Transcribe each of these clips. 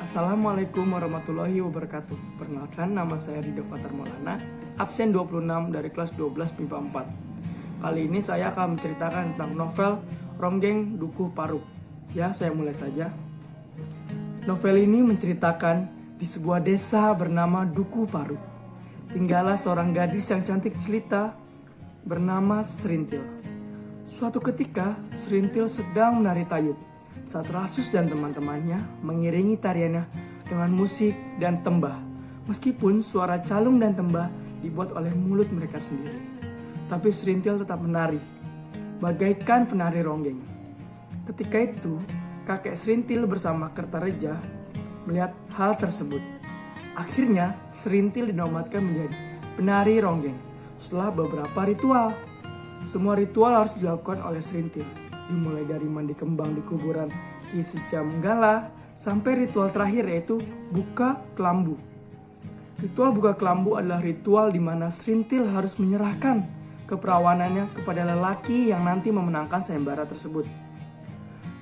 Assalamualaikum warahmatullahi wabarakatuh. Perkenalkan, nama saya Ridho Fatar Maulana, absen 26 dari kelas 12 MIPA 4. Kali ini saya akan menceritakan tentang novel Ronggeng Dukuh Paruk. Ya, saya mulai saja. Novel ini menceritakan di sebuah desa bernama Dukuh Paruk. Tinggallah seorang gadis yang cantik jelita bernama Serintil. Suatu ketika, Serintil sedang menari tayub saat Rasus dan teman-temannya mengiringi tariannya dengan musik dan tembah. Meskipun suara calung dan tembah dibuat oleh mulut mereka sendiri, tapi Serintil tetap menari, bagaikan penari ronggeng. Ketika itu, kakek Serintil bersama Kertareja melihat hal tersebut. Akhirnya, Serintil dinobatkan menjadi penari ronggeng setelah beberapa ritual. Semua ritual harus dilakukan oleh Serintil, dimulai dari mandi kembang di kuburan Ki Sicamgala sampai ritual terakhir yaitu buka kelambu. Ritual buka kelambu adalah ritual di mana Serintil harus menyerahkan keperawanannya kepada lelaki yang nanti memenangkan sayembara tersebut.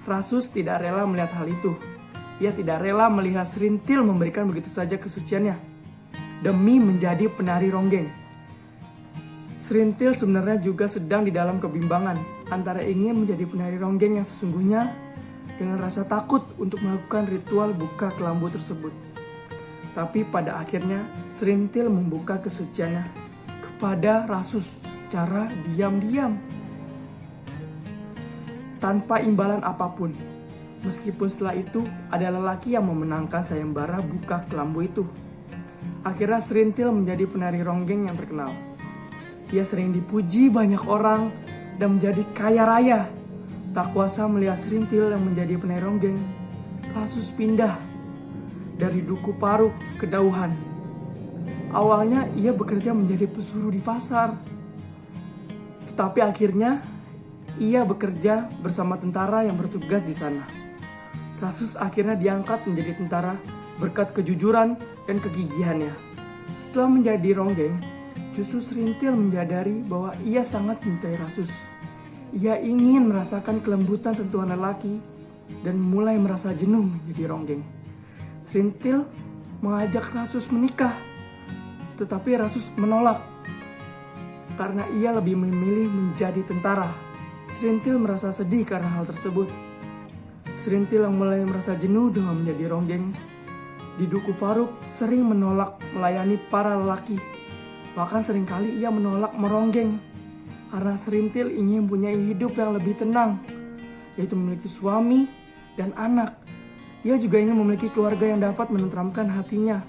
Rasus tidak rela melihat hal itu. Ia tidak rela melihat Serintil memberikan begitu saja kesuciannya demi menjadi penari ronggeng. Serintil sebenarnya juga sedang di dalam kebimbangan antara ingin menjadi penari ronggeng yang sesungguhnya dengan rasa takut untuk melakukan ritual buka kelambu tersebut. Tapi pada akhirnya Serintil membuka kesuciannya kepada Rasus secara diam-diam tanpa imbalan apapun. Meskipun setelah itu ada lelaki yang memenangkan sayembara buka kelambu itu. Akhirnya Serintil menjadi penari ronggeng yang terkenal. Ia sering dipuji banyak orang dan menjadi kaya raya. Tak kuasa melihat Serintil yang menjadi penari ronggeng, Rasus pindah dari Dukuh Paruk ke Dauhan. Awalnya ia bekerja menjadi pesuruh di pasar. Tetapi akhirnya ia bekerja bersama tentara yang bertugas di sana. Rasus akhirnya diangkat menjadi tentara berkat kejujuran dan kegigihannya. Setelah menjadi ronggeng, justru Serintil menyadari bahwa ia sangat mencintai Rasus. Ia ingin merasakan kelembutan sentuhan lelaki dan mulai merasa jenuh menjadi ronggeng. Serintil mengajak Rasus menikah, tetapi Rasus menolak karena ia lebih memilih menjadi tentara. Serintil merasa sedih karena hal tersebut. Serintil yang mulai merasa jenuh dengan menjadi ronggeng di Dukuh Paruk sering menolak melayani para lelaki. Bahkan seringkali ia menolak meronggeng karena Serintil ingin mempunyai hidup yang lebih tenang, yaitu memiliki suami dan anak. Ia juga ingin memiliki keluarga yang dapat menenteramkan hatinya.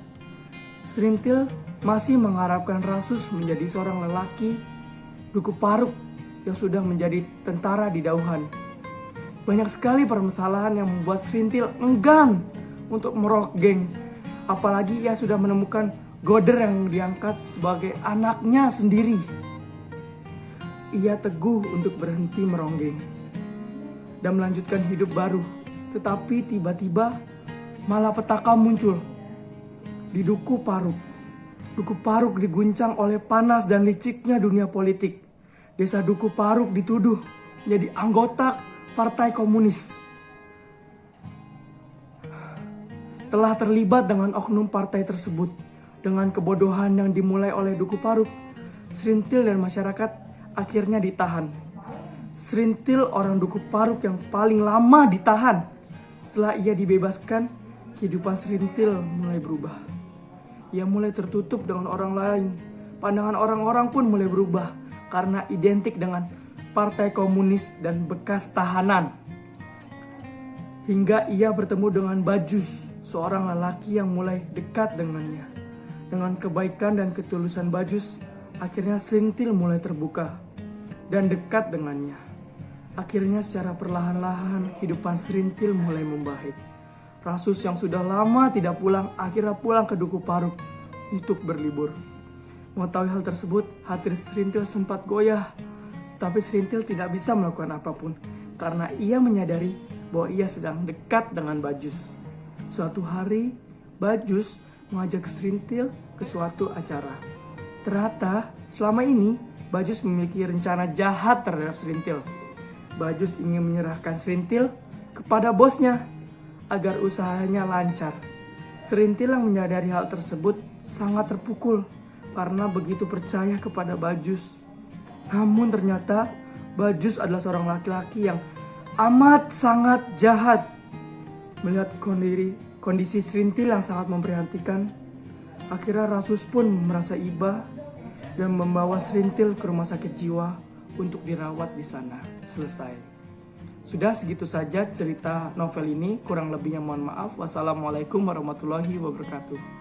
Serintil masih mengharapkan Rasus menjadi seorang lelaki Dukuh Paruk yang sudah menjadi tentara di Dauhan. Banyak sekali permasalahan yang membuat Serintil enggan untuk meronggeng, apalagi ia sudah menemukan Goder yang diangkat sebagai anaknya sendiri. Ia teguh untuk berhenti meronggeng dan melanjutkan hidup baru. Tetapi tiba-tiba malapetaka muncul di Dukuh Paruk. Dukuh Paruk diguncang oleh panas dan liciknya dunia politik. Desa Dukuh Paruk dituduh menjadi anggota Partai Komunis. Telah terlibat dengan oknum partai tersebut. Dengan kebodohan yang dimulai oleh Dukuh Paruk, Serintil dan masyarakat akhirnya ditahan. Serintil orang Dukuh Paruk yang paling lama ditahan. Setelah ia dibebaskan, kehidupan Serintil mulai berubah. Ia mulai tertutup dengan orang lain. Pandangan orang-orang pun mulai berubah karena identik dengan Partai Komunis dan bekas tahanan. Hingga ia bertemu dengan Bajus, seorang lelaki yang mulai dekat dengannya. Dengan kebaikan dan ketulusan Bajus, akhirnya Serintil mulai terbuka dan dekat dengannya. Akhirnya secara perlahan-lahan kehidupan Serintil mulai membaik. Rasus yang sudah lama tidak pulang akhirnya pulang ke Dukuh Paruk untuk berlibur. Mengetahui hal tersebut, hati Serintil sempat goyah. Tapi Serintil tidak bisa melakukan apapun karena ia menyadari bahwa ia sedang dekat dengan Bajus. Suatu hari, Bajus mengajak Serintil ke suatu acara. Ternyata selama ini Bajus memiliki rencana jahat terhadap Serintil. Bajus ingin menyerahkan Serintil kepada bosnya agar usahanya lancar. Serintil yang menyadari hal tersebut sangat terpukul karena begitu percaya kepada Bajus. Namun ternyata Bajus adalah seorang laki-laki yang amat sangat jahat. Melihat kondisi Serintil yang sangat memprihatinkan, akhirnya Rasus pun merasa iba dan membawa Serintil ke rumah sakit jiwa untuk dirawat di sana. Selesai. Sudah segitu saja cerita novel ini, kurang lebihnya mohon maaf. Wassalamualaikum warahmatullahi wabarakatuh.